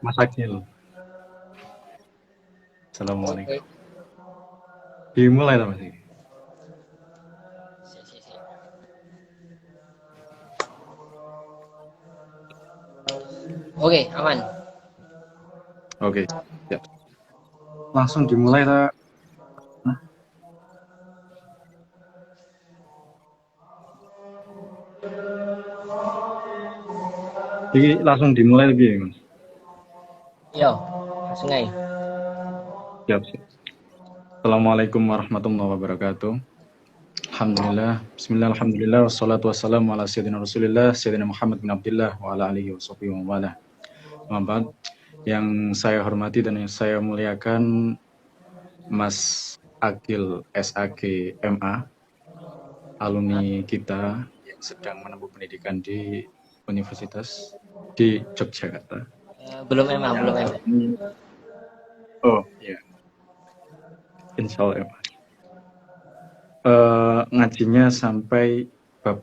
Mas Akil. Oke. Assalamualaikum. Dimulai lah Mas. Si. Oke, aman. Oke, siap. Langsung dimulai lah. Jadi langsung dimulai lagi ya Mas. Yo, langsung aja. Siap, siap. Assalamualaikum warahmatullahi wabarakatuh. Alhamdulillah, bismillah, alhamdulillah, wassalatu wassalamu ala sayyidina rasulillah, sayyidina Muhammad bin Abdullah, wa ala alihi wa sahbihi wa wala. Muhammad, yang saya hormati dan yang saya muliakan Mas Akil SAG MA, alumni kita yang sedang menempuh pendidikan di Universitas di Yogyakarta. Belum emang, belum Yang emang. Oh iya, insya Allah MA. Ngajinya sampai bab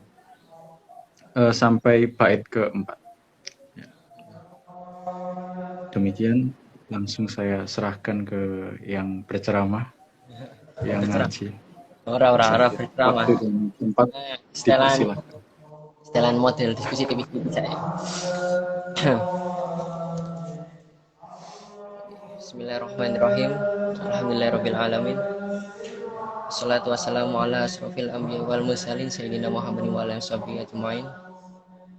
sampai bait keempat. Ya. Demikian, langsung saya serahkan ke yang berceramah, yang ngaji. Ora berceramah. Waktu dan tempat Setelan dipersilahkan. setelan model diskusi tipis-tipis saya. Bismillahirrahmanirrahim. Alhamdulillahirabbil alamin. Wassalatu wassalamu ala asrofil anbiya wal mursalin sayyidina Muhammadin wa ala sahbihi ajmain.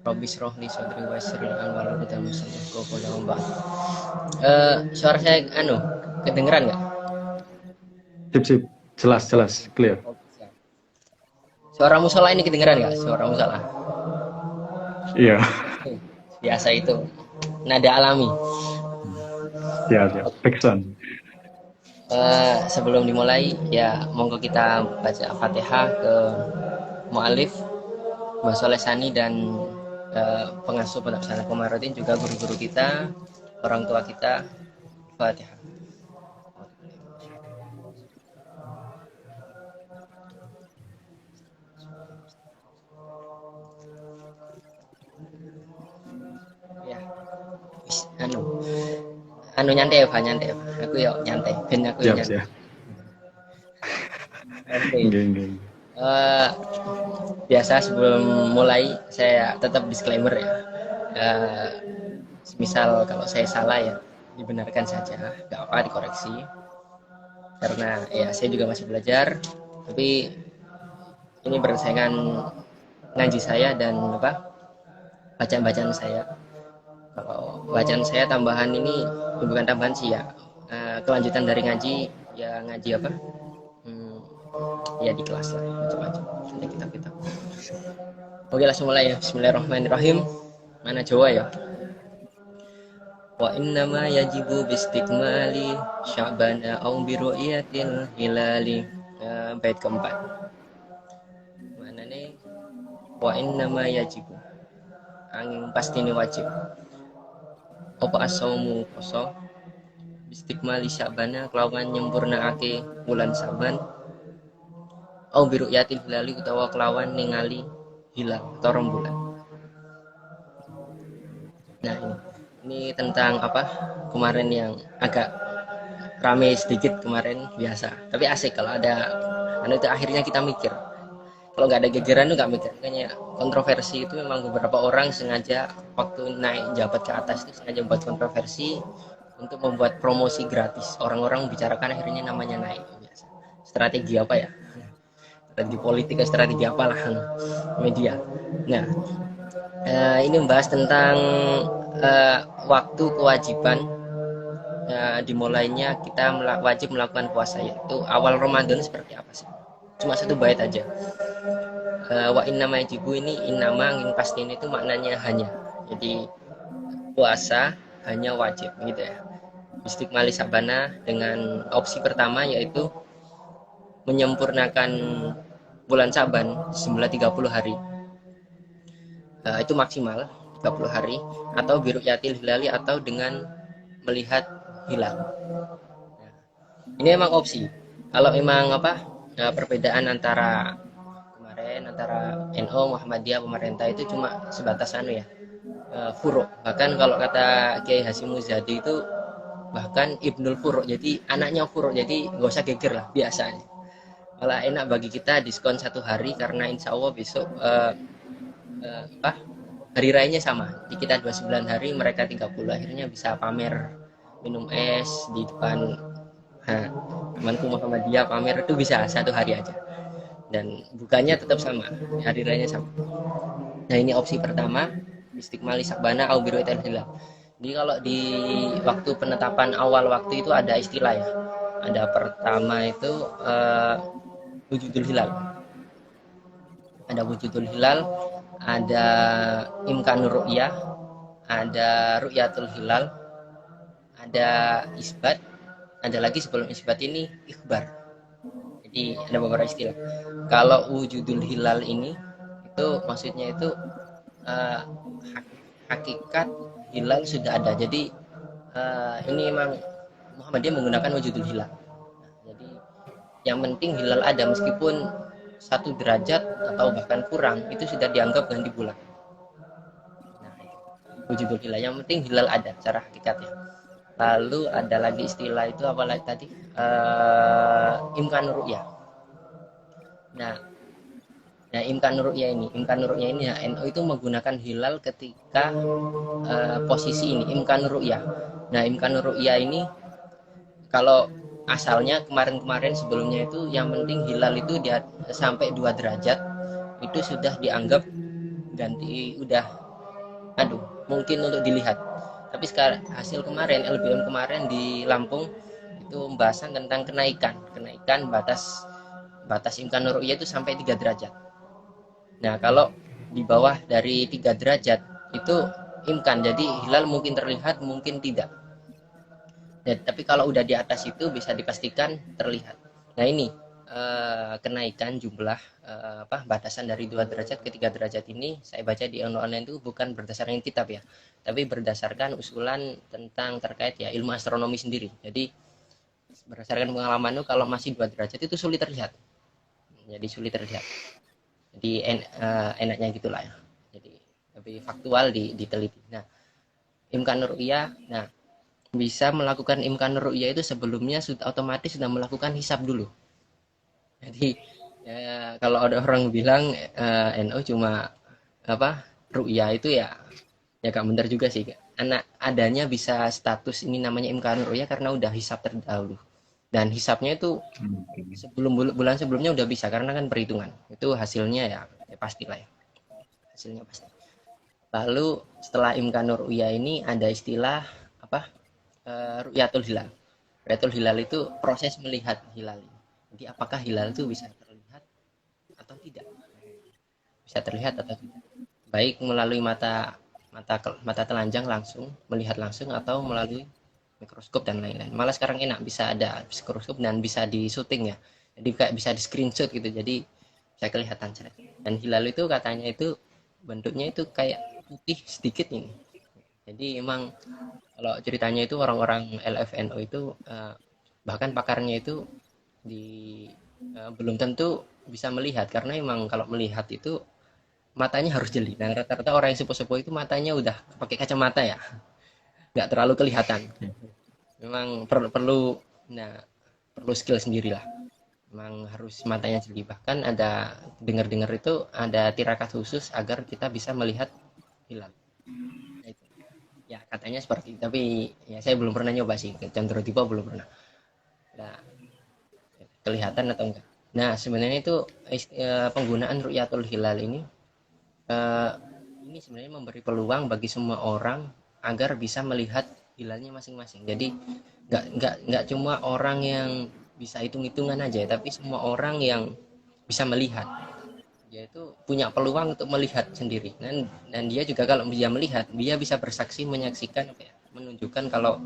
Rabbi shrah li sadri wa yassir li amri wa hlul 'uqdatam min lisani yafqahu qawli. Suara saya kedengeran enggak? Sip, jelas, clear. Suara musola ini kedengeran enggak? Suara musola. Iya. Biasa itu. Nada alami. Siap. Backsound. Sebelum dimulai ya monggo kita baca Fatihah ke mu'alif Mbak Soleh Sani dan pengasuh Pondok Pesantren Komarudin, juga guru-guru kita, orang tua kita. Fatihah. Ya. Anu nyantai Eva. Aku yuk nyantai. Ben aku Siap. nyantai. Geng. Biasa sebelum mulai saya tetap disclaimer ya. Misal kalau saya salah ya dibenarkan saja, nggak apa dikoreksi. Karena ya saya juga masih belajar, tapi ini bersaingan ngaji saya dan bacaan saya. Kalau bacaan saya tambahan ini bukan tambahan sih ya, kelanjutan dari ngaji ya, ngaji ya di kelas lah, macam-macam ada kitab-kitab. Oke, langsung mulai ya. Bismillahirrahmanirrahim. Mana Jawa ya? Wa innama yajibu bistikmali sya'bana aw bi ru'yatil hilali. Bait keempat. Mana nih? Wa innama yajibu, angin pasti ini wajib. Apa asaumu poso bistikmali sya'bana kelawan nyempurnaake bulan Saban, au bi ru'yatil hilali utawa kelawan ningali hilal atau rembulan. Nah, ini tentang kemarin yang agak rame sedikit kemarin, biasa tapi asik kalau ada itu akhirnya kita mikir. Kalau nggak ada gegeran itu nggak mikir. Makanya kontroversi itu memang beberapa orang sengaja waktu naik jabat ke atas itu sengaja membuat kontroversi untuk membuat promosi gratis. Orang-orang membicarakan akhirnya namanya naik. Biasa. Strategi apa ya? Strategi politik, strategi apalah media. Nah, ini membahas tentang waktu kewajiban dimulainya kita wajib melakukan puasa, yaitu awal Ramadan seperti apa sih? Cuma satu bait aja. Wa innama yajibu ini innama yang pasti ini tuh maknanya hanya. Jadi puasa hanya wajib gitu ya. Istikmali sabana dengan opsi pertama yaitu menyempurnakan bulan Saban semula 30 hari. Itu maksimal 30 hari, atau biru'yatil hilali, atau dengan melihat hilal. Ini emang opsi. Kalau memang perbedaan antara NU Muhammadiyah pemerintah itu cuma sebatas ya, furuk. Bahkan kalau kata Kiai Hasyim Muzadi itu bahkan Ibnul Furuk, jadi anaknya Furuk, jadi nggak usah geger lah biasa. Malah enak bagi kita diskon 1 hari karena insya Allah besok apa hari rayanya sama. Di kita 29 hari, mereka 30, akhirnya bisa pamer minum es di depan temanku Muhammadiyah, pamer itu bisa 1 hari aja. Dan bukanya tetap sama, hari rayanya sama. Nah ini opsi pertama, Istiqmali Sakbana au Biru'yatil Hilal. Jadi kalau di waktu penetapan awal waktu itu ada istilah ya. Ada pertama itu wujudul hilal. Ada wujudul hilal, ada imkanur ru'yah, ada ru'yatul hilal, ada isbat, ada lagi sebelum isbat ini ikhbar. Jadi ada beberapa istilah. Kalau wujudul hilal ini itu maksudnya itu uh, hakikat hilal sudah ada. Jadi ini memang Muhammadiyah menggunakan wujudul hilal. Jadi yang penting hilal ada, meskipun 1 derajat atau bahkan kurang, itu sudah dianggap ganti bulan. Nah, wujudul hilal, yang penting hilal ada secara hakikatnya. Lalu ada lagi istilah itu apa lagi tadi? Imkan ru'yah. Nah, imkan ru'yah ini ya, NU itu menggunakan hilal ketika posisi ini, imkan ru'yah. Nah, imkan ru'yah ini kalau asalnya kemarin-kemarin sebelumnya itu yang penting hilal itu dia sampai 2 derajat itu sudah dianggap ganti, udah mungkin untuk dilihat. Tapi sekarang hasil kemarin LBM kemarin di Lampung itu pembahasan tentang kenaikan batas imkan ru'yah itu sampai 3 derajat. Nah, kalau di bawah dari 3 derajat itu imkan, jadi hilal mungkin terlihat, mungkin tidak. Ya, tapi kalau udah di atas itu bisa dipastikan terlihat. Nah ini kenaikan jumlah batasan dari 2 derajat ke 3 derajat ini saya baca di online itu bukan berdasarkan kitab ya, tapi berdasarkan usulan tentang terkait ya ilmu astronomi sendiri. Jadi berdasarkan pengalaman itu kalau masih 2 derajat itu sulit terlihat. Jadi sulit terlihat. Jadi enaknya gitulah ya. Jadi lebih faktual diteliti. Nah, imkan ru'yah, nah bisa melakukan imkan ru'yah itu sebelumnya sudah otomatis sudah melakukan hisab dulu. Jadi ya, kalau ada orang bilang NU cuma ru'yah itu ya gak benar juga sih. Anak adanya bisa status ini namanya imkan ru'yah karena udah hisab terdahulu. Dan hisabnya itu sebelum bulan sebelumnya udah bisa karena kan perhitungan. Itu hasilnya ya pastilah ya. Hasilnya pasti. Lalu setelah imkan ru'yah ini ada istilah ru'yatul hilal. Ru'yatul hilal itu proses melihat hilal. Jadi apakah hilal itu bisa terlihat atau tidak? Bisa terlihat atau tidak? Baik melalui mata telanjang langsung, melihat langsung, atau melalui mikroskop dan lain-lain. Malah sekarang enak bisa ada mikroskop dan bisa di syuting ya. Jadi kayak bisa di screenshot gitu. Jadi bisa kelihatan cerah. Dan hilal itu katanya itu bentuknya itu kayak putih sedikit ini. Jadi emang kalau ceritanya itu orang-orang LFNO itu bahkan pakarnya itu belum tentu bisa melihat karena emang kalau melihat itu matanya harus jeli. Nah rata-rata orang yang sepuh-sepuh itu matanya udah pakai kacamata ya, nggak terlalu kelihatan. Memang perlu skill sendirilah. Memang harus matanya jeli. Bahkan ada dengar-dengar itu ada tirakat khusus agar kita bisa melihat hilal. Ya katanya seperti itu, tapi ya saya belum pernah nyoba sih, contoh tipe belum pernah. Nah, kelihatan atau enggak. Nah sebenarnya itu penggunaan ru'yatul hilal ini sebenarnya memberi peluang bagi semua orang agar bisa melihat hilalnya masing-masing. Jadi nggak cuma orang yang bisa hitung-hitungan aja, tapi semua orang yang bisa melihat. Dia itu punya peluang untuk melihat sendiri, dan dia juga kalau dia melihat, dia bisa bersaksi, menyaksikan, menunjukkan kalau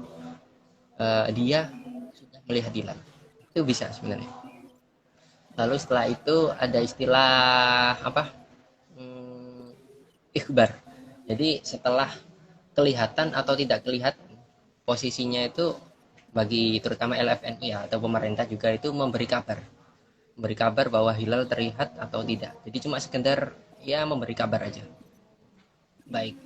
dia sudah melihat hilal. Itu bisa sebenarnya. Lalu setelah itu ada istilah ikhbar. Jadi setelah kelihatan atau tidak kelihatan posisinya itu, bagi terutama LFNU ya atau pemerintah juga itu memberi kabar bahwa hilal terlihat atau tidak. Jadi cuma sekedar ya memberi kabar aja. Baik.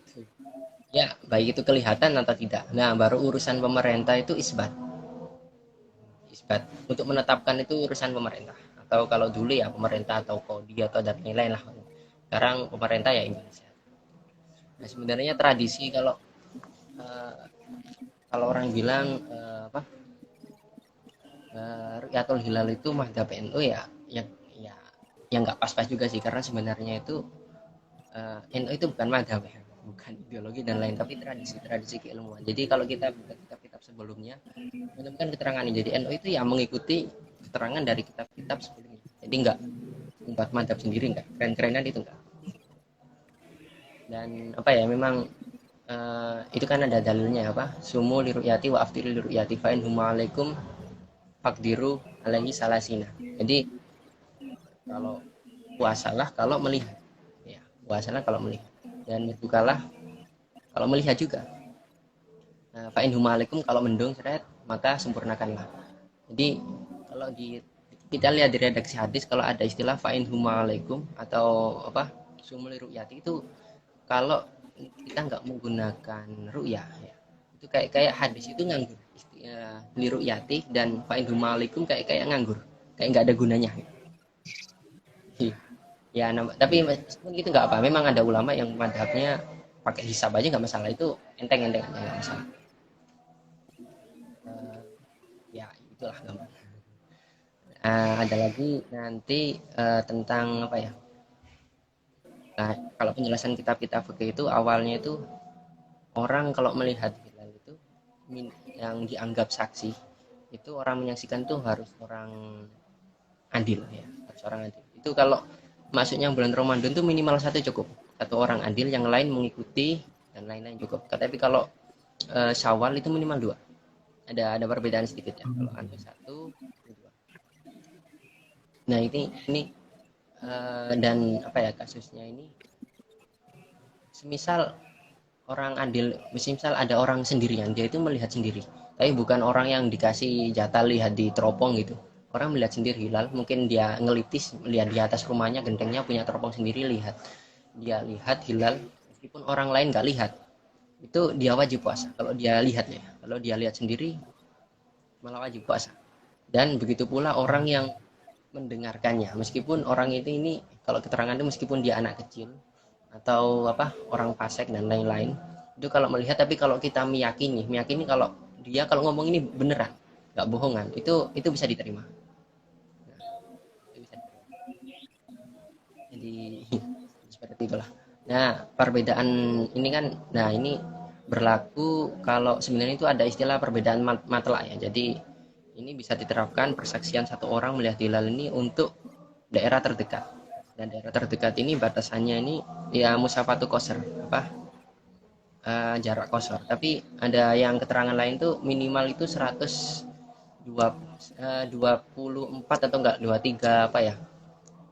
Ya, baik itu kelihatan atau tidak. Nah, baru urusan pemerintah itu isbat. Isbat. Untuk menetapkan itu urusan pemerintah. Atau kalau dulu ya pemerintah atau kodi atau dan lain-lain lah. Sekarang pemerintah ya Indonesia. Nah, sebenarnya tradisi eh, kalau orang bilang apa Rukyatul Hilal itu madhab NU ya yang nggak pas-pas juga sih karena sebenarnya itu NU itu bukan madhab ya, bukan ideologi dan lain tapi tradisi keilmuan. Jadi kalau kita buka kitab-kitab sebelumnya menemukan keterangan ini. Jadi NU itu ya mengikuti keterangan dari kitab-kitab sebelumnya. Jadi nggak membuat madhab sendiri, nggak keren-kerenan itu nggak. Dan apa ya memang itu kan ada dalilnya apa sumu liruyati wa aftiru liruyati fa'in huma'alaikum fakdiru alaihi salasina. Jadi kalau puasalah kalau melihat ya puasalah kalau melihat dan berbukalah kalau melihat juga. Nah, fa'in huma'alaikum kalau mendung seret maka sempurnakanlah. Jadi kalau kita lihat di redaksi hadis kalau ada istilah fa'in huma'alaikum atau apa sumul liruyati itu kalau kita nggak menggunakan ru'yah ya itu kayak kayak hadis itu nganggur liru yati dan fa'in humalikum kayak kayak nganggur kayak nggak ada gunanya ya tapi meskipun gitu nggak apa memang ada ulama yang madhabnya pakai hisab aja nggak masalah itu enteng-enteng aja nggak masalah. Eh, ya itulah gambar. Ada lagi nanti tentang apa ya. Nah, kalau penjelasan kitab-kitab fikih itu awalnya itu orang kalau melihat hilal itu yang dianggap saksi itu orang menyaksikan tuh harus orang adil ya harus orang adil itu kalau masuknya bulan Ramadan tuh minimal satu cukup satu orang adil yang lain mengikuti dan lain-lain cukup tapi kalau Syawal itu minimal dua ada perbedaan sedikit ya kalau antum satu dua. Nah ini dan apa ya kasusnya ini semisal orang adil misal ada orang sendirian dia itu melihat sendiri tapi bukan orang yang dikasih jatah lihat di teropong gitu orang melihat sendiri hilal mungkin dia ngelitis melihat di atas rumahnya gentengnya punya teropong sendiri lihat dia lihat hilal meskipun orang lain nggak lihat itu dia wajib puasa kalau dia lihatnya kalau dia lihat sendiri malah wajib puasa dan begitu pula orang yang mendengarkannya meskipun orang ini kalau keterangan itu meskipun dia anak kecil atau apa orang fasik dan lain-lain itu kalau melihat tapi kalau kita meyakini kalau dia kalau ngomong ini beneran nggak bohongan itu bisa diterima. Nah, itu bisa diterima. Jadi seperti itulah. Nah perbedaan ini kan nah ini berlaku kalau sebenarnya itu ada istilah perbedaan matlak ya jadi ini bisa diterapkan persaksian satu orang melihat hilal ini untuk daerah terdekat dan daerah terdekat ini batasannya ini ya musafatu qasr apa jarak kosor tapi ada yang keterangan lain tuh minimal itu 124 atau enggak 23 apa ya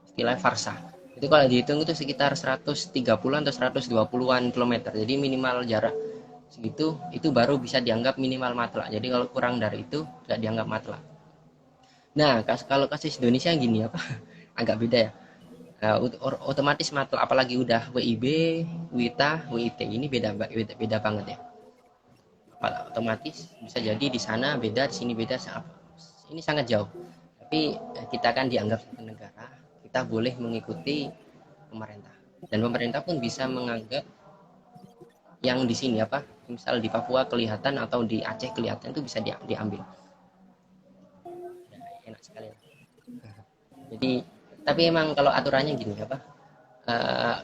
istilah farsah itu kalau dihitung itu sekitar 130 atau 120-an kilometer jadi minimal jarak segitu itu baru bisa dianggap minimal matlak jadi kalau kurang dari itu nggak dianggap matlak. Nah kalau kasus Indonesia gini apa agak beda ya. Otomatis matlak apalagi udah WIB, WITA, WIT ini beda banget ya. Otomatis bisa jadi di sana beda, di sini beda. Ini sangat jauh. Tapi kita kan dianggap satu negara, kita boleh mengikuti pemerintah. Dan pemerintah pun bisa menganggap yang di sini apa, misal di Papua kelihatan atau di Aceh kelihatan itu bisa diambil. Nah, enak sekali. Jadi tapi emang kalau aturannya gini apa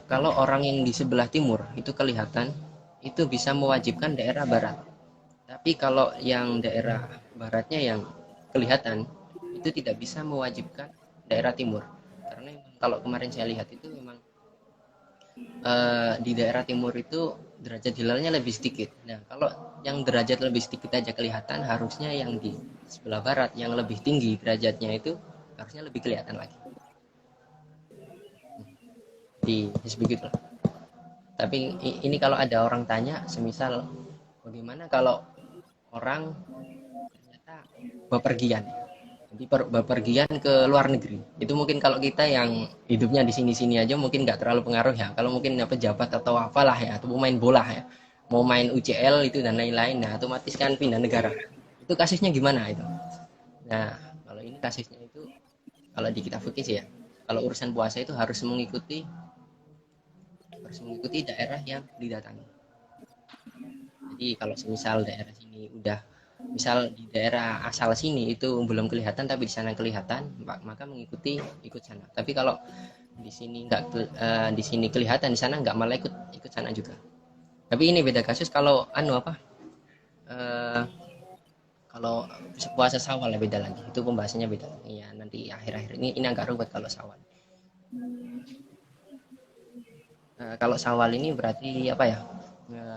kalau orang yang di sebelah timur itu kelihatan itu bisa mewajibkan daerah barat tapi kalau yang daerah baratnya yang kelihatan itu tidak bisa mewajibkan daerah timur karena kalau kemarin saya lihat itu memang di daerah timur itu derajat hilalnya lebih sedikit nah kalau yang derajat lebih sedikit aja kelihatan harusnya yang di sebelah barat yang lebih tinggi derajatnya itu harusnya lebih kelihatan lagi di begitu. Tapi ini kalau ada orang tanya, semisal bagaimana kalau orang ternyata bepergian, jadi bepergian ke luar negeri. Itu mungkin kalau kita yang hidupnya di sini-sini aja mungkin nggak terlalu pengaruh ya. Kalau mungkin pejabat atau apalah ya, atau pemain bola ya, mau main UCL itu dan lain-lain, nah otomatis kan pindah negara. Itu kasusnya gimana itu? Nah, kalau ini kasusnya itu kalau di kitab fikih sih ya, kalau urusan puasa itu harus mengikuti daerah yang didatangi. Jadi kalau semisal daerah sini udah, misal di daerah asal sini itu belum kelihatan tapi di sana kelihatan, maka mengikuti ikut sana. Tapi kalau di sini nggak di sini kelihatan, di sana nggak, malah ikut ikut sana juga. Tapi ini beda kasus kalau eh, kalau puasa Syawal ya beda lagi. Itu pembahasannya beda. Ya nanti akhir-akhir ini agak ruwet kalau Syawal. Kalau Syawal ini berarti apa ya?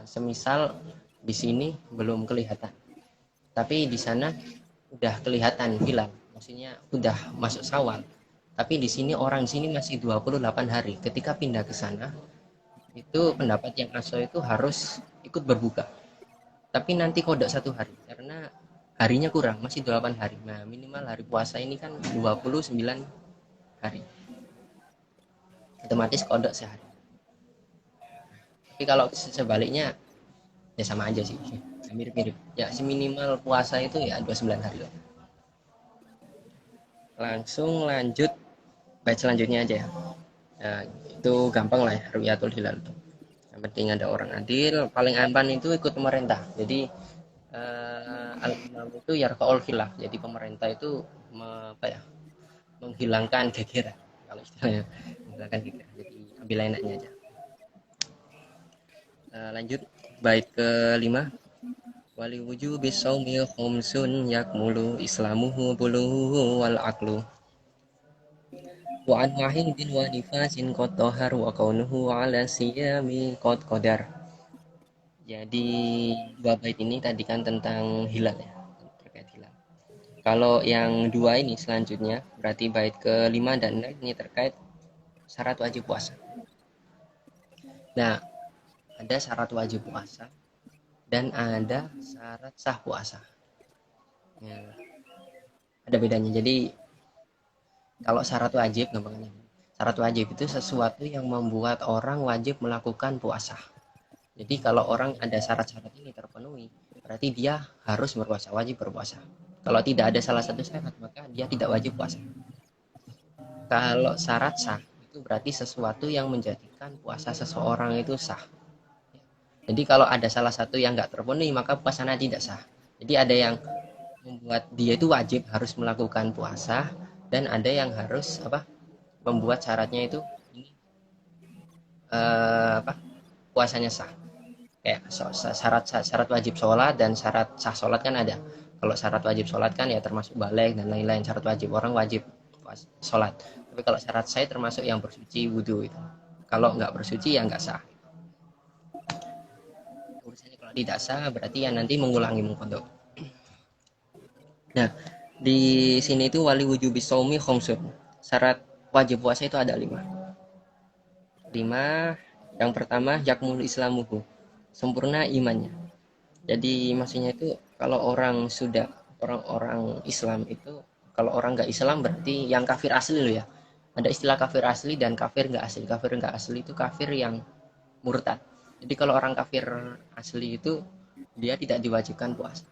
Semisal di sini belum kelihatan, tapi di sana udah kelihatan hilal. Maksudnya udah masuk Syawal. Tapi di sini orang di sini masih 28 hari. Ketika pindah ke sana, itu pendapat yang aso itu harus ikut berbuka. Tapi nanti kodok 1 hari karena harinya kurang, masih 8 hari. Nah, minimal hari puasa ini kan 29 hari. Otomatis kodok sehari. Tapi kalau sebaliknya ya sama aja sih. Ya, mirip-mirip. Ya, seminimal puasa itu ya 29 hari lah. Langsung lanjut bait selanjutnya aja ya. Nah, itu gampang lah ya, Ru'yatul Hilal itu. Yang penting ada orang adil, paling aman itu ikut pemerintah. Jadi al-imam itu yarfa'ul khilaf. Jadi pemerintah itu apa ya, menghilangkan gegeran kalau istilahnya, menghilangkan gegeran. Jadi ambil enaknya aja. Lanjut bait ke-5. Wali wujubi saumi khumsun yakmulu islamuhu buluhu wal aqlu wa an wahidin wa nifasin qad tahar wa kaunuhu ala siyami qad qadar. Jadi dua bait ini tadi kan tentang hilal ya, terkait hilal. Kalau yang dua ini selanjutnya berarti bait ke-5 dan 6 ini terkait syarat wajib puasa. Nah, ada syarat wajib puasa dan ada syarat sah puasa. Ya, ada bedanya. Jadi kalau syarat wajib, gampangnya, syarat wajib itu sesuatu yang membuat orang wajib melakukan puasa. Jadi kalau orang ada syarat-syarat ini terpenuhi, berarti dia harus berpuasa, wajib berpuasa. Kalau tidak ada salah satu syarat, maka dia tidak wajib puasa. Kalau syarat sah, itu berarti sesuatu yang menjadikan puasa seseorang itu sah. Jadi kalau ada salah satu yang nggak terpenuhi, maka puasanya tidak sah. Jadi ada yang membuat dia itu wajib harus melakukan puasa, dan ada yang harus apa, membuat syaratnya itu ini apa, puasanya sah. Kayak syarat syarat wajib sholat dan syarat sah sholat kan ada. Kalau syarat wajib sholat kan ya termasuk balik dan lain-lain, syarat wajib orang wajib sholat. Tapi kalau syarat sah termasuk yang bersuci wudhu itu. Kalau nggak bersuci ya nggak sah. Urusannya kalau tidak sah berarti ya nanti mengulangi mengkodok. Nah, di sini itu wali wujubi saumi khomsun. Syarat wajib puasa itu ada 5. 5. Yang pertama yakmul islamuhu, sempurna imannya. Jadi maksudnya itu kalau orang sudah, orang-orang Islam itu, kalau orang nggak Islam berarti yang kafir asli loh ya. Ada istilah kafir asli dan kafir nggak asli. Kafir nggak asli itu kafir yang murtad. Jadi kalau orang kafir asli itu dia tidak diwajibkan puasa.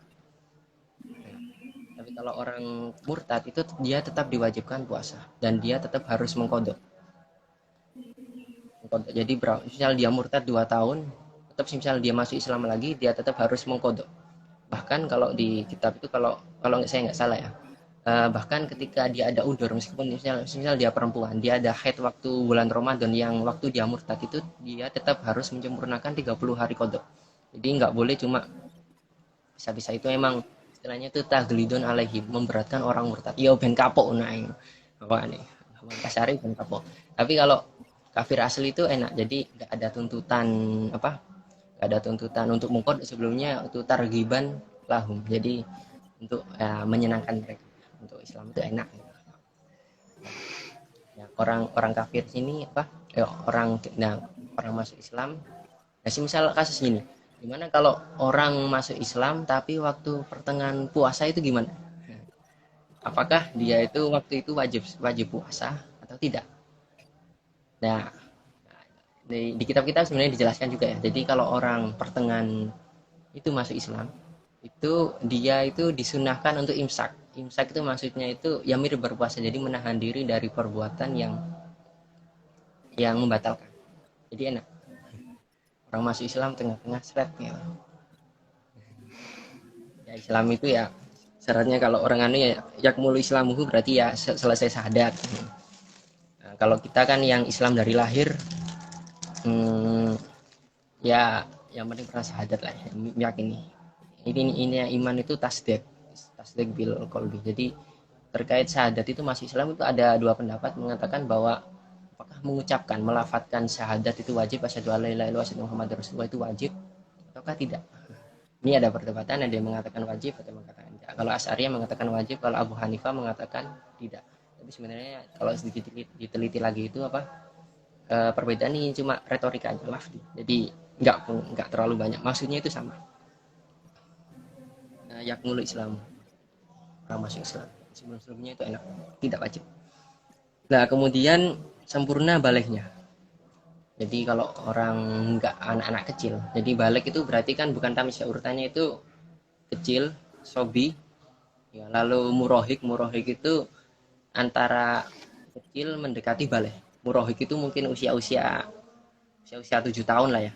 Tapi kalau orang murtad itu dia tetap diwajibkan puasa dan dia tetap harus mengkodok. Jadi misal dia murtad 2 tahun, tetap misal dia masuk Islam lagi, dia tetap harus mengkodok. Bahkan kalau di kitab itu, kalau kalau saya nggak salah ya, bahkan ketika dia ada udur, meskipun misal dia perempuan, dia ada haid waktu bulan Ramadan yang waktu dia murtad itu, dia tetap harus menyempurnakan 30 hari kodok. Jadi nggak boleh cuma bisa-bisa, itu emang istilahnya itu taglidun alaihi, memberatkan orang murtad. Iya ben kapok naing. Apa nih? Kasari ben kapok. Tapi kalau kafir asli itu enak, jadi nggak ada tuntutan apa? Nggak ada tuntutan untuk mengkod sebelumnya, itu targiban lahum. Jadi untuk menyenangkan mereka. Untuk Islam itu enak. Ya, orang kafir sini apa? Orang masuk Islam. Nah, misal kasus gini, gimana kalau orang masuk Islam tapi waktu pertengahan puasa itu gimana? Apakah dia itu waktu itu wajib wajib puasa atau tidak? Nah, Di kitab-kitab sebenarnya dijelaskan juga ya. Jadi kalau orang pertengahan itu masuk Islam, itu dia itu disunahkan untuk imsak. Imsak itu maksudnya itu ya mirip berpuasa, jadi menahan diri dari perbuatan yang membatalkan. Jadi enak. Orang masuk Islam tengah-tengah seret ya. Ya Islam itu ya syaratnya kalau orang anu ya yakmulu islamuhu berarti ya selesai syahadat. Nah, kalau kita kan yang Islam dari lahir, ya yang penting pernah syahadat lah, ya, meyakini. Ini iman itu tasdik bil qalbi. Jadi terkait syahadat itu masuk Islam itu ada dua pendapat mengatakan bahwa apakah mengucapkan melafadzkan syahadat itu wajib, asyhadu alla ilaha illallah asyhadu muhammadar rasulullah itu wajib ataukah tidak. Ini ada perdebatan, ada yang mengatakan wajib, ada yang mengatakan tidak. Kalau Asy'ariyah mengatakan wajib, kalau Abu Hanifah mengatakan tidak. Tapi sebenarnya kalau sedikit diteliti lagi itu perbedaan ini cuma retorikanya, lafzi. Jadi nggak terlalu banyak. Maksudnya itu sama. Yakmulu Islam, orang masuk Islam. Sebelum-sebelumnya itu enak, tidak wajib. Nah kemudian sempurna baliknya. Jadi kalau orang nggak anak-anak kecil, jadi balik itu berarti kan bukan tamis ya, urutannya itu kecil, sobi, ya, lalu murohik itu antara kecil mendekati balik. Murohik itu mungkin usia 7 tahun lah ya.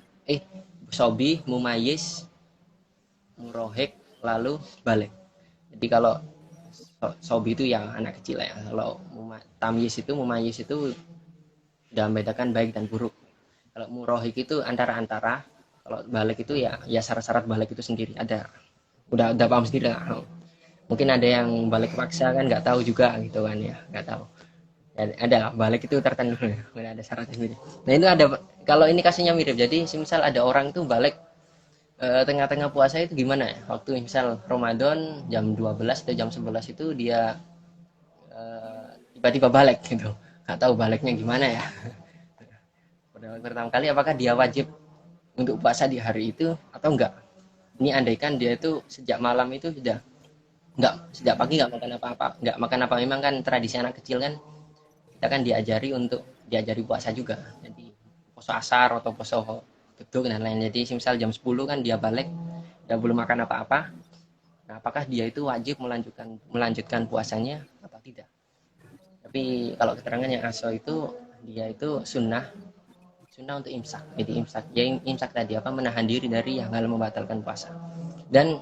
Sobi, mumayis, murohik, lalu balik. Jadi kalau sobi itu yang anak kecil ya. Kalau mumayis itu udah membedakan baik dan buruk. Kalau murohik itu antara-antara, kalau balik itu ya syarat-syarat balik itu sendiri ada. Udah paham sendiri lah. Mungkin ada yang balik paksa kan nggak tahu juga gitu kan ya, nggak tahu. Ya, ada balik itu tertentu ya, ada syaratnya sendiri. Nah itu ada, kalau ini kasusnya mirip. Jadi misal ada orang itu balik tengah-tengah puasa itu gimana ya? Waktu misal Ramadan jam 12 atau jam 11 itu dia tiba-tiba balik gitu. Nggak tahu baliknya gimana ya. Pertama kali apakah dia wajib untuk puasa di hari itu atau enggak? Ini andaikan dia itu sejak malam itu sudah enggak, sejak pagi enggak makan apa-apa, enggak makan apa, memang kan tradisi anak kecil kan kita kan diajari puasa juga. Jadi puasa asar atau puasa gedung dan lain. Jadi misal jam 10 kan dia balik, dia belum makan apa-apa. Nah, apakah dia itu wajib melanjutkan puasanya atau tidak? Tapi kalau keterangannya Aso itu dia itu sunnah untuk imsak. Jadi imsak tadi menahan diri dari yang hal membatalkan puasa. Dan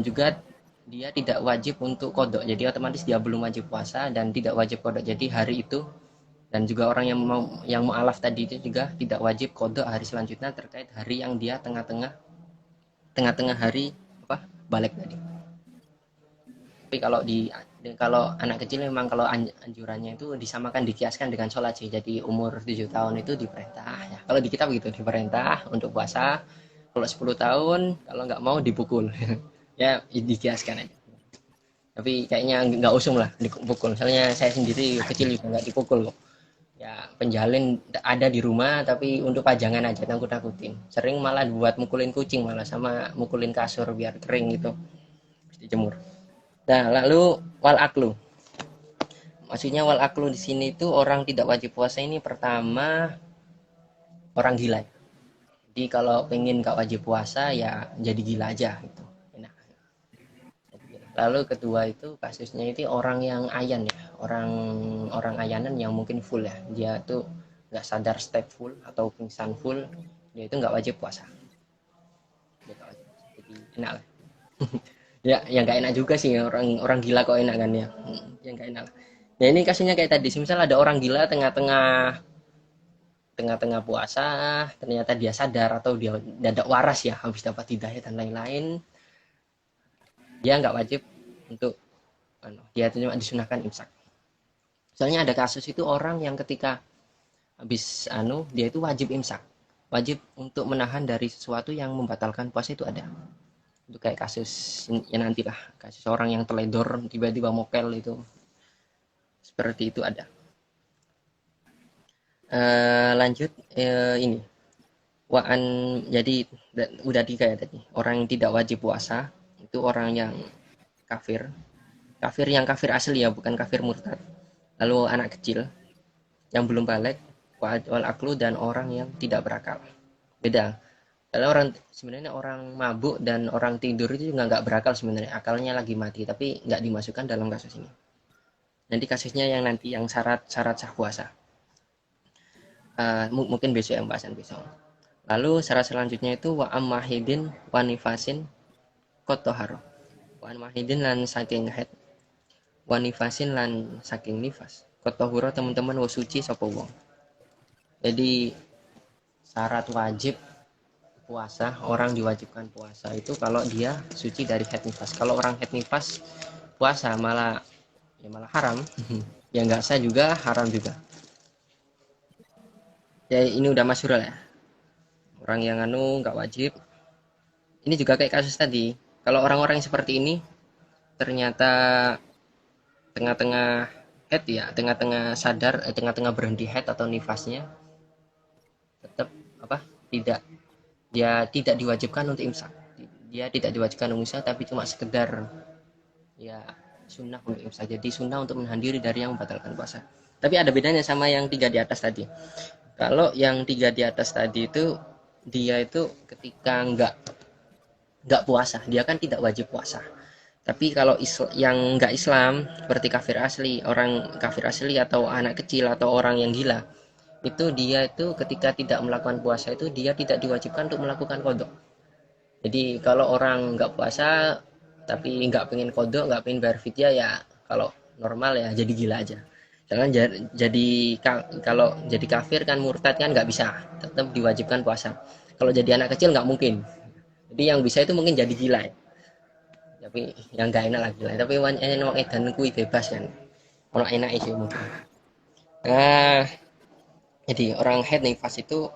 juga dia tidak wajib untuk kodok. Jadi otomatis dia belum wajib puasa dan tidak wajib kodok. Jadi hari itu, dan juga orang yang mu'alaf tadi itu juga tidak wajib kodok hari selanjutnya terkait hari yang dia tengah-tengah hari balik tadi. Tapi kalau anak kecil memang kalau anjurannya itu disamakan, dikiaskan dengan sholat sih. Jadi umur 7 tahun itu diperintah ya. Kalau di kitab begitu, diperintah untuk puasa. Kalau 10 tahun kalau nggak mau dipukul. Ya dikiaskan aja. Tapi kayaknya nggak usung lah dipukul. Misalnya saya sendiri kecil juga nggak dipukul kok. Ya penjalin ada di rumah tapi untuk pajangan aja, takut-takutin. Sering malah buat mukulin kucing, malah sama mukulin kasur biar kering gitu. Terus dijemur. Nah, lalu wal aklu. Maksudnya wal aklu di sini itu orang tidak wajib puasa ini pertama orang gila. Jadi kalau pengen gak wajib puasa ya jadi gila aja gitu. Enak. Lalu kedua itu kasusnya itu orang yang ayan ya, orang ayanan yang mungkin full ya. Dia tuh nggak sadar step full atau pingsan full, dia itu nggak wajib puasa. Jadi enak lah. Ya yang nggak enak juga sih, orang gila kok enak kan ya, yang nggak enak. Ya ini kasusnya kayak tadi, misal ada orang gila tengah-tengah puasa, ternyata dia sadar atau dia dadak waras ya habis dapat hidayah dan lain-lain, dia nggak wajib untuk dia cuma disunahkan imsak. Soalnya ada kasus itu orang yang ketika habis dia itu wajib imsak, wajib untuk menahan dari sesuatu yang membatalkan puasa itu ada. Itu kayak kasus ya nantilah, kasus orang yang teledor tiba-tiba mokel itu, seperti itu ada. Lanjut ini jadi udah 3 ya tadi. Orang yang tidak wajib puasa itu orang yang kafir yang kafir asli ya, bukan kafir murtad. Lalu anak kecil yang belum balik, wal aklu dan orang yang tidak berakal. Beda. Kalau sebenarnya orang mabuk dan orang tidur itu juga nggak berakal sebenarnya, akalnya lagi mati, tapi nggak dimasukkan dalam kasus ini. Nanti kasusnya yang syarat sah puasa. Mungkin besok yang bahasan besok. Lalu syarat selanjutnya itu wa ammahidin wa nifasin kotoharo. Wa ammahidin lan saking head, wa nifasin lan saking nifas. Kotohuro teman-teman wa suci sapa wong. Jadi syarat wajib puasa, orang diwajibkan puasa itu kalau dia suci dari head nifas. Kalau orang head nifas puasa malah haram. Ya nggak sah juga, haram juga. Ya ini udah masyhur lah ya. Orang yang nggak wajib. Ini juga kayak kasus tadi. Kalau orang-orang yang seperti ini ternyata tengah-tengah head ya, tengah-tengah sadar, tengah-tengah berhenti head atau nifasnya, tetap tidak, dia tidak diwajibkan untuk imsak. Dia tidak diwajibkan untuk imsak, tapi cuma sekedar ya sunnah untuk imsak. Jadi sunnah untuk menahan diri dari yang membatalkan puasa. Tapi ada bedanya sama yang 3 di atas tadi. Kalau yang 3 di atas tadi itu dia itu ketika nggak puasa, dia kan tidak wajib puasa. Tapi kalau yang nggak Islam seperti kafir asli, orang kafir asli atau anak kecil atau orang yang gila, itu dia itu ketika tidak melakukan puasa itu dia tidak diwajibkan untuk melakukan kodok. Jadi kalau orang nggak puasa tapi nggak pengen kodok, nggak pengen bayar fidyah, ya kalau normal ya jadi gila aja. Jangan jadi kalau jadi kafir kan, murtad kan nggak bisa, tetap diwajibkan puasa. Kalau jadi anak kecil nggak mungkin. Jadi yang bisa itu mungkin jadi gila ya. Tapi yang nggak enak lagi lah. Tapi enak edan kui bebas kan. Orang enak sih mungkin. Nah, jadi orang head nifas itu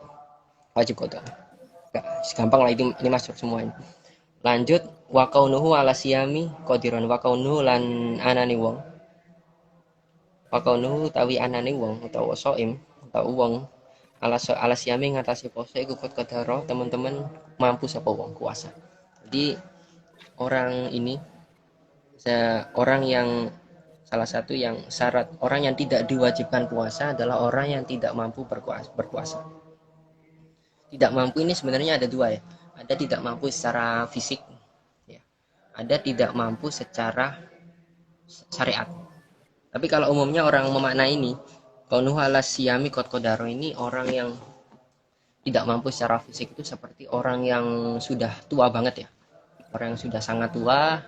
wajib kodok. Gak gampang lah, ini masuk semua ini. Lanjut wa kaunuhu ala siyami qadiran, wa kaunuhu lan anani wong. Wa kaunuhu tawi anani wong utawa shaim utawa wong ala siyami ngatasi poso iku qadaro, teman-teman mampu sapa wong kuasa. Jadi orang ini orang yang salah satu yang syarat orang yang tidak diwajibkan puasa adalah orang yang tidak mampu berpuasa. Tidak mampu ini sebenarnya ada dua ya. Ada tidak mampu secara fisik, ya. Ada tidak mampu secara syariat. Tapi kalau umumnya orang memaknai ini, kaunuhu ala siyami qad qadaro, ini orang yang tidak mampu secara fisik itu seperti orang yang sudah tua banget ya. Orang yang sudah sangat tua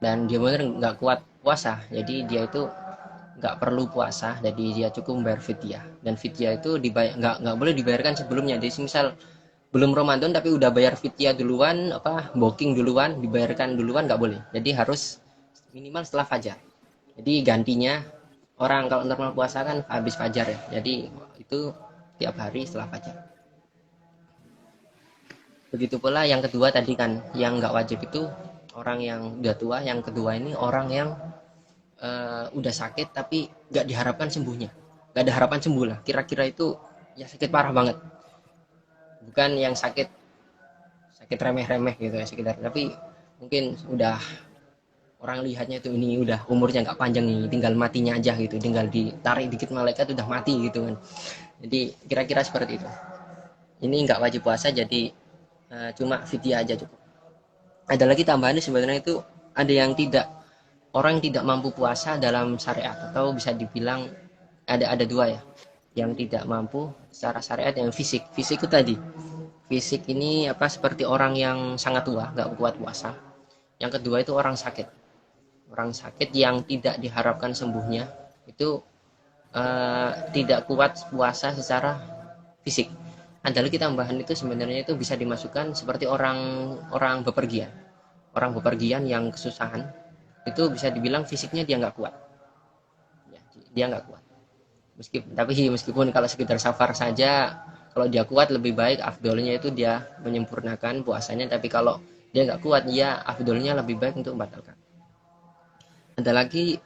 dan dia benar nggak kuat puasa, jadi dia itu nggak perlu puasa, jadi dia cukup membayar fidyah. Dan fidyah itu nggak boleh dibayarkan sebelumnya. Jadi misal belum Ramadan tapi udah bayar fidyah duluan, booking duluan, dibayarkan duluan, nggak boleh. Jadi harus minimal setelah fajar. Jadi gantinya orang kalau normal puasa kan habis fajar ya, jadi itu tiap hari setelah fajar. Begitu pula yang kedua tadi kan, yang nggak wajib itu orang yang udah tua. Yang kedua ini orang yang udah sakit tapi nggak diharapkan sembuhnya, nggak ada harapan sembuh lah. Kira-kira itu ya sakit parah banget, bukan yang sakit remeh-remeh gitu ya sekitar, tapi mungkin udah orang lihatnya itu ini udah umurnya nggak panjang nih, tinggal matinya aja gitu, tinggal ditarik dikit malaikat udah mati gitu kan. Jadi kira-kira seperti itu. Ini nggak wajib puasa, jadi cuma fidyah aja cukup. Ada lagi tambahannya sebenarnya itu, ada yang orang yang tidak mampu puasa dalam syariat, atau bisa dibilang ada dua ya, yang tidak mampu secara syariat, yang fisik itu tadi. Fisik ini seperti orang yang sangat tua nggak kuat puasa. Yang kedua itu orang sakit yang tidak diharapkan sembuhnya, itu tidak kuat puasa secara fisik. Ada lagi tambahan itu sebenarnya itu bisa dimasukkan seperti orang bepergian. Orang bepergian yang kesusahan, itu bisa dibilang fisiknya dia nggak kuat. Ya, dia nggak kuat. Meskipun kalau sekitar safar saja, kalau dia kuat lebih baik, afdolnya itu dia menyempurnakan puasanya. Tapi kalau dia nggak kuat, ya afdolnya lebih baik untuk membatalkan. Ada lagi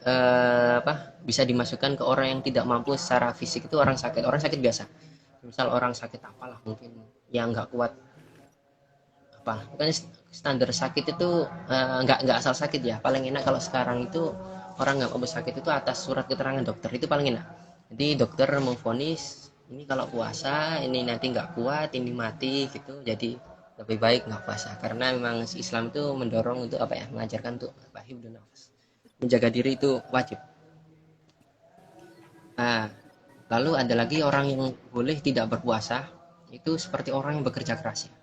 bisa dimasukkan ke orang yang tidak mampu secara fisik, itu orang sakit biasa. Misal orang sakit apalah mungkin yang nggak kuat kan standar sakit itu nggak asal sakit ya. Paling enak kalau sekarang itu orang nggak mampu sakit itu atas surat keterangan dokter, itu paling enak. Jadi dokter memvonis ini kalau puasa ini nanti nggak kuat, ini mati gitu, jadi lebih baik nggak puasa, karena memang Islam itu mendorong untuk apa ya, mengajarkan untuk apa, hifdzun nafas, menjaga diri itu wajib. Nah, lalu ada lagi orang yang boleh tidak berpuasa, itu seperti orang yang bekerja keras ya,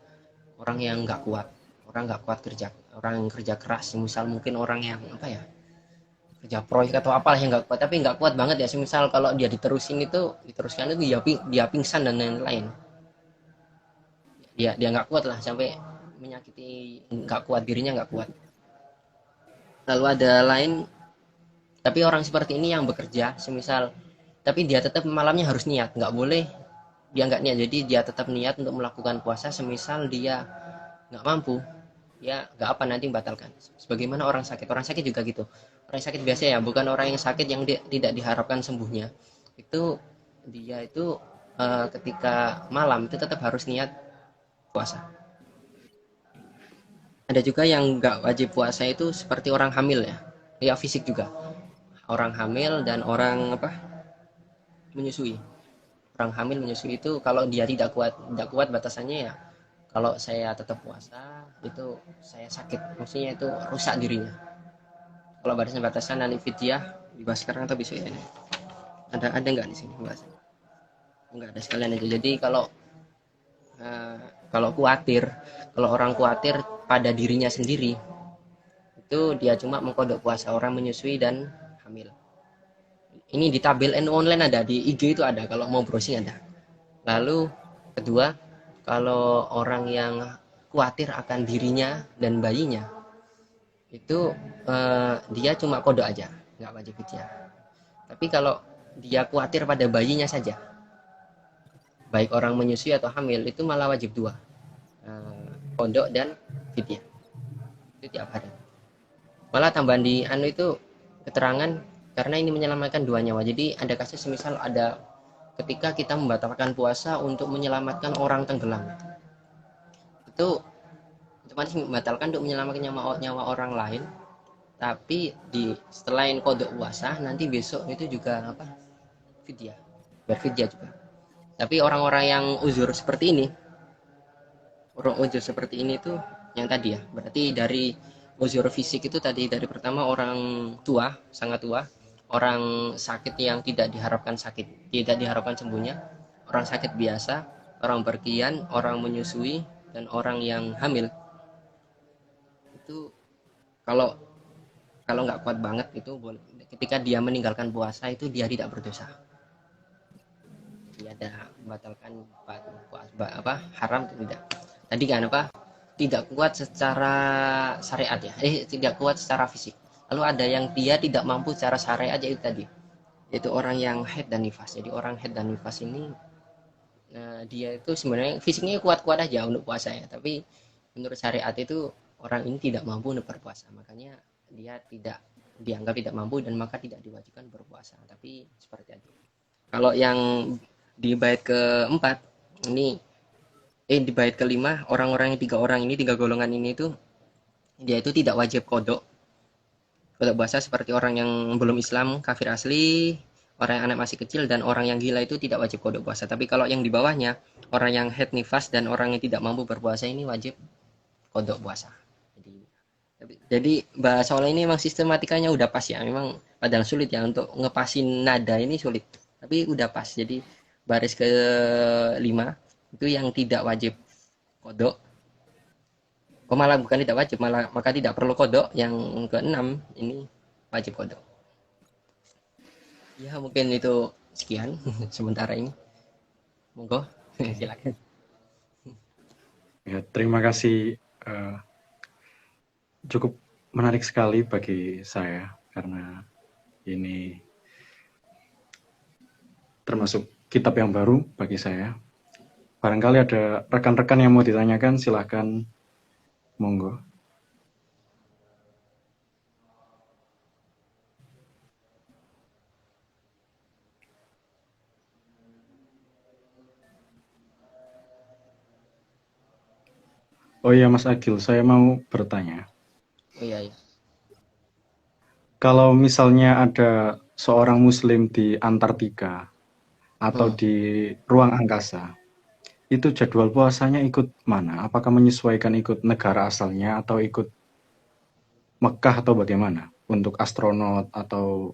orang yang nggak kuat, orang nggak kuat kerja, orang yang kerja keras, misal mungkin orang yang apa ya, kerja proyek atau apalah yang nggak kuat, tapi nggak kuat banget ya, misal kalau dia diteruskan itu dia pingsan dan lain-lain, dia nggak kuat lah, sampai menyakiti, nggak kuat, dirinya nggak kuat. Lalu ada lain, tapi orang seperti ini yang bekerja semisal, tapi dia tetap malamnya harus niat, nggak boleh dia nggak niat, jadi dia tetap niat untuk melakukan puasa, semisal dia nggak mampu, ya nggak apa, nanti membatalkan. Sebagaimana orang sakit juga gitu, orang sakit biasa ya, bukan orang yang sakit yang tidak diharapkan sembuhnya, itu dia itu ketika malam itu tetap harus niat puasa. Ada juga yang nggak wajib puasa itu seperti orang hamil ya, ya fisik juga, orang hamil dan orang apa, menyusui. Orang hamil menyusui itu kalau dia tidak kuat batasannya ya, kalau saya tetap puasa itu saya sakit, maksudnya itu rusak dirinya. Kalau batasan-batasan dan fidyah dibahas sekarang atau besok ya? Ada nggak di sini bahas? Nggak ada sekalian itu. Jadi eh, kalau khawatir, kalau orang khawatir pada dirinya sendiri, itu dia cuma mengkodok puasa orang menyusui dan hamil. Ini di tabel online ada, di IG itu ada, kalau mau browsing ada. Lalu kedua, kalau orang yang khawatir akan dirinya dan bayinya, itu dia cuma kodok aja, nggak wajib fidyah. Tapi kalau dia khawatir pada bayinya saja, baik orang menyusui atau hamil, itu malah wajib dua, kodok dan fidyah. Itu tiap hari. Malah tambahan di anu itu keterangan, karena ini menyelamatkan dua nyawa. Jadi ada kasus semisal ada ketika kita membatalkan puasa untuk menyelamatkan orang tenggelam, itu otomatis membatalkan untuk menyelamatkan nyawa orang lain, tapi selain kodok puasa nanti besok itu juga apa, fidyah, berfidyah juga. Tapi orang-orang yang uzur seperti ini, orang uzur seperti ini tuh yang tadi ya, berarti dari uzur fisik itu tadi, dari pertama orang tua, sangat tua, orang sakit yang tidak diharapkan sakit, tidak diharapkan sembuhnya, orang sakit biasa, orang berkian, orang menyusui, dan orang yang hamil. Itu kalau kalau nggak kuat banget itu boleh, ketika dia meninggalkan puasa itu dia tidak berdosa. Dia ada membatalkan apa, haram atau tidak. Tadi kan apa, tidak kuat secara syariat ya, tidak kuat secara fisik. Lalu ada yang dia tidak mampu secara syariat, yaitu tadi, yaitu orang yang haid dan nifas. Jadi orang haid dan nifas ini, dia itu sebenarnya fisiknya kuat-kuat aja untuk puasa ya, tapi menurut syariat itu orang ini tidak mampu untuk berpuasa, makanya dia tidak dianggap tidak mampu dan maka tidak diwajibkan berpuasa. Tapi seperti itu. Kalau yang di bait keempat ini, di bait kelima, orang-orang yang tiga golongan ini tuh dia itu tidak wajib kodok puasa, seperti orang yang belum Islam, kafir asli, orang yang anak masih kecil, dan orang yang gila itu tidak wajib kodok puasa. Tapi kalau yang di bawahnya, orang yang haid nifas dan orang yang tidak mampu berpuasa ini wajib kodok puasa. Jadi bahasa Soleh ini memang sistematikanya udah pas ya, memang padahal sulit ya untuk ngepasin nada ini sulit, tapi udah pas. Jadi baris ke 5 itu yang tidak wajib kodok, malah bukan tidak wajib, malah maka tidak perlu kodok. Yang ke-6 ini wajib kodok. Ya mungkin itu sekian sementara ini, monggo silakan. Ya, terima kasih. Cukup menarik sekali bagi saya karena ini termasuk kitab yang baru bagi saya. Barangkali ada rekan-rekan yang mau ditanyakan, silakan, monggo. Oh iya Mas Agil, saya mau bertanya. Oh iya, iya. Kalau misalnya ada seorang muslim di Antartika atau di ruang angkasa, itu jadwal puasanya ikut mana? Apakah menyesuaikan ikut negara asalnya atau ikut Mekah atau bagaimana? Untuk astronot atau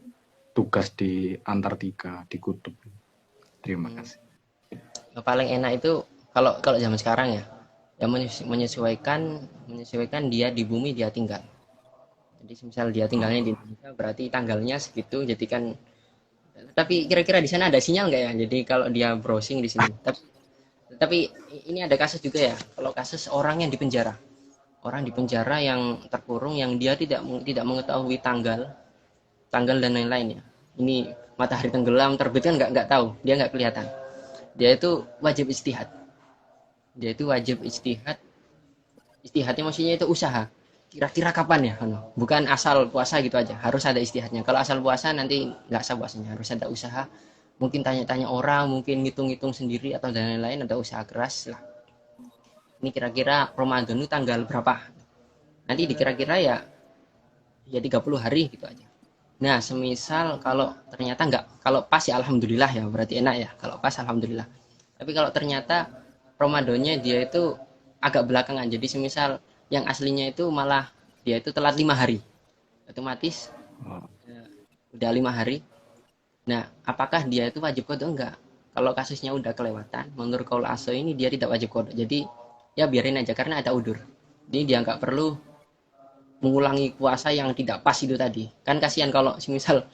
tugas di Antartika, di kutub. Terima Hmm. kasih. Yang paling enak itu kalau kalau zaman sekarang ya, yang menyesuaikan dia di bumi dia tinggal. Jadi misal dia tinggalnya di Indonesia berarti tanggalnya segitu. Jadi kan tapi kira-kira di sana ada sinyal nggak ya? Jadi kalau dia browsing di sini. Tapi ini ada kasus juga ya. Kalau kasus orang yang di penjara, orang di penjara yang terkurung yang dia tidak mengetahui tanggal dan lain-lain ya. Ini matahari tenggelam terbit kan nggak tahu, dia nggak kelihatan. Dia itu wajib istihad. Dia itu wajib istihad. Istihadnya maksudnya itu usaha. Kira-kira kapan ya? Bukan asal puasa gitu aja. Harus ada istihadnya. Kalau asal puasa nanti nggak sah puasanya. Harus ada usaha. Mungkin tanya-tanya orang, mungkin ngitung-ngitung sendiri atau dan lain-lain. Ada usaha keras lah. Ini kira-kira Ramadan itu tanggal berapa? Nanti dikira-kira ya 30 hari gitu aja. Nah, semisal kalau ternyata enggak, kalau pas ya alhamdulillah ya, berarti enak ya. Kalau pas alhamdulillah. Tapi kalau ternyata Ramadannya dia itu agak belakangan. Jadi semisal yang aslinya itu malah dia itu telat 5 hari. Otomatis Oh, udah 5 hari. Nah, apakah dia itu wajib kodok enggak? Kalau kasusnya udah kelewatan, menurut kaul aso ini dia tidak wajib kodok. Jadi ya biarin aja karena ada udur. Jadi dia nggak perlu mengulangi puasa yang tidak pas itu tadi. Kan kasihan kalau misal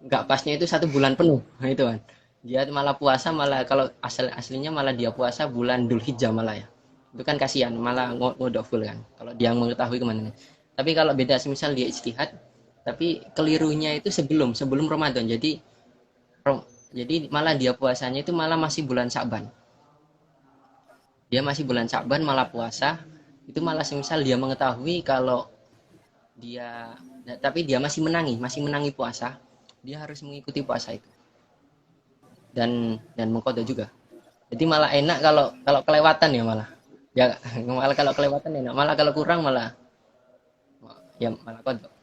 nggak pasnya itu 1 bulan penuh, nah, itu kan. Dia malah puasa malah kalau aslinya malah dia puasa bulan Dzulhijjah malah ya. Itu kan kasihan, malah ngodok full kan. Kalau dia mengetahui kemana. Tapi kalau beda misal dia istihad, tapi kelirunya itu sebelum sebelum Ramadan. Jadi malah dia puasanya itu malah masih bulan Sa'ban. Dia masih bulan Sa'ban malah puasa. Itu malah semisal dia mengetahui kalau dia tapi dia masih menangi puasa, dia harus mengikuti puasa itu dan mengkodok juga. Jadi malah enak kalau kalau kelewatan ya malah ya malah kalau kelewatan enak, malah kalau kurang malah ya malah kodok.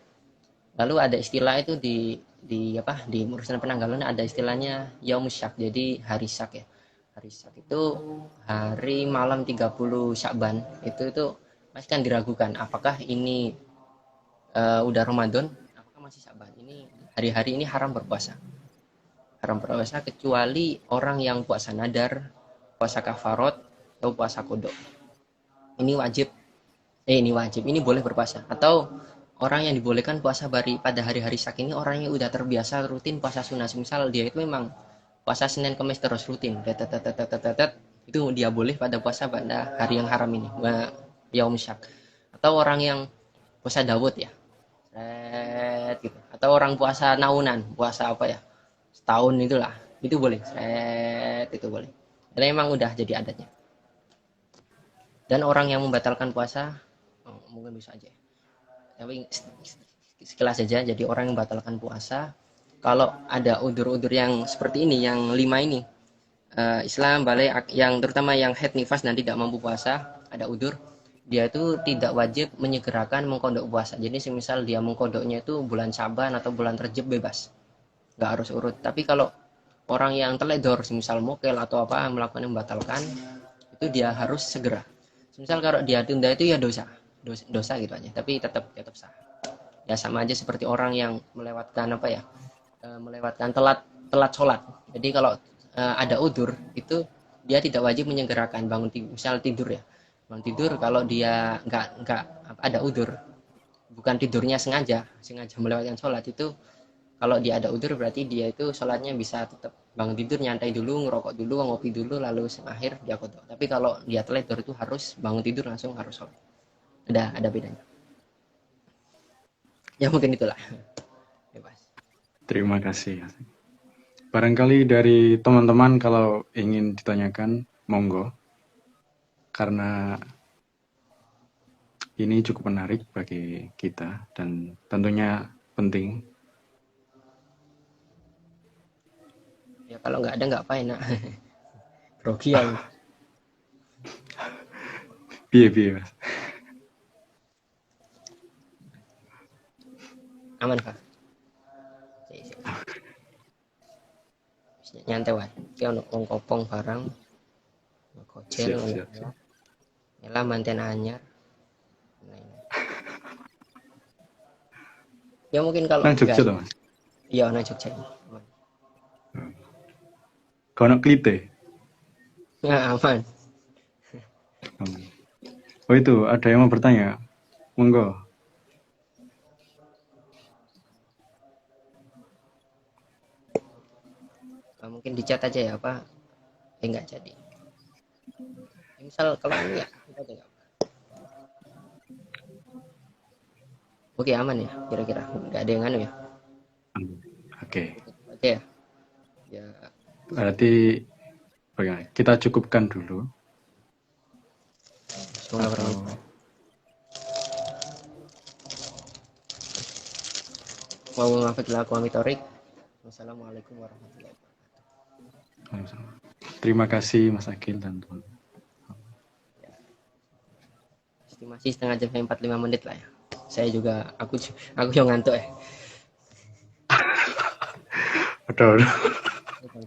Lalu ada istilah itu di apa di urusan penanggalan ada istilahnya yaum syak, jadi hari syak ya. Hari syak itu hari malam 30 Syakban itu masih kan diragukan apakah ini udah Ramadan apakah masih Syakban. Ini hari-hari ini haram berpuasa kecuali orang yang puasa nadar, puasa kafarot, atau puasa kodok. Ini wajib, ini boleh berpuasa. Atau orang yang dibolehkan puasa pada hari-hari syak ini orang yang udah terbiasa rutin puasa sunnah. Misal dia itu memang puasa Senin Kamis terus rutin, itu dia boleh pada puasa pada hari yang haram ini, yaum syak. Atau orang yang puasa Dawud ya, gitu. Atau orang puasa naunan, puasa apa ya, setahun itulah, itu boleh, itu boleh. Karena memang udah jadi adatnya. Dan orang yang membatalkan puasa, mungkin bisa aja. Tapi sekilas saja, jadi orang yang membatalkan puasa, kalau ada udur-udur yang seperti ini, yang 5 ini, Islam, balik, yang terutama yang head nifas dan tidak mampu puasa, ada udur, dia itu tidak wajib menyegerakan mengkodok puasa. Jadi semisal dia mengkodoknya itu bulan Syaban atau bulan Rejab bebas, nggak harus urut. Tapi kalau orang yang teledor, semisal mokel atau apa melakukan yang membatalkan, itu dia harus segera. Misal kalau dia tunda itu ya dosa gitu aja. Tapi tetap sah. Ya sama aja seperti orang yang melewatkan apa ya, melewatkan telat sholat. Jadi kalau ada udur itu dia tidak wajib menyegerakan bangun tidur, misal tidur ya, bangun tidur kalau dia nggak ada udur, bukan tidurnya sengaja melewatkan sholat itu, kalau dia ada udur berarti dia itu sholatnya bisa tetap bangun tidur, nyantai dulu, ngerokok dulu, ngopi dulu, lalu akhir dia kodok. Tapi kalau dia teledor itu harus bangun tidur langsung harus sholat. Ada bedanya. Ya mungkin itulah. Bebas. terima kasih. Barangkali dari teman-teman kalau ingin ditanyakan, monggo. Karena ini cukup menarik bagi kita dan tentunya penting. Ya kalau nggak ada nggak apa enak. Grogi aku. Piye, Mas. Aman Pak. nyantai wae. Ki ono wong kopong barang gojel Siap, ngono. siap, siap. Nela manten anyar. Nah, ya mungkin kalau Nang Jogja enggak, to, Mas? iya nang Jogja. Aman. Kono klite. Nah, aman. Oh itu, ada yang mau bertanya? Monggo. Mungkin di chat aja ya apa? Enggak jadi. Misal kalau ini ya kita aja nggak apa. Oke aman ya kira-kira nggak ada yang anu ya. Oke. Oke ya. Ya Berarti bagaimana? Kita cukupkan dulu. semoga Atau bermanfaat. Wassalamualaikum warahmatullahi wabarakatuh. terima kasih Mas Akil dan teman. Estimasi setengah jam sampai 45 menit lah ya. Saya juga aku yang ngantuk ya. Betul.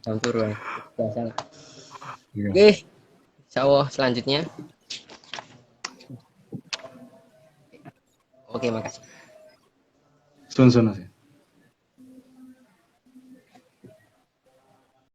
Jam turun. Biasa lah. Iya. Oke. Insyaallah selanjutnya. Oke, makasih. Sun.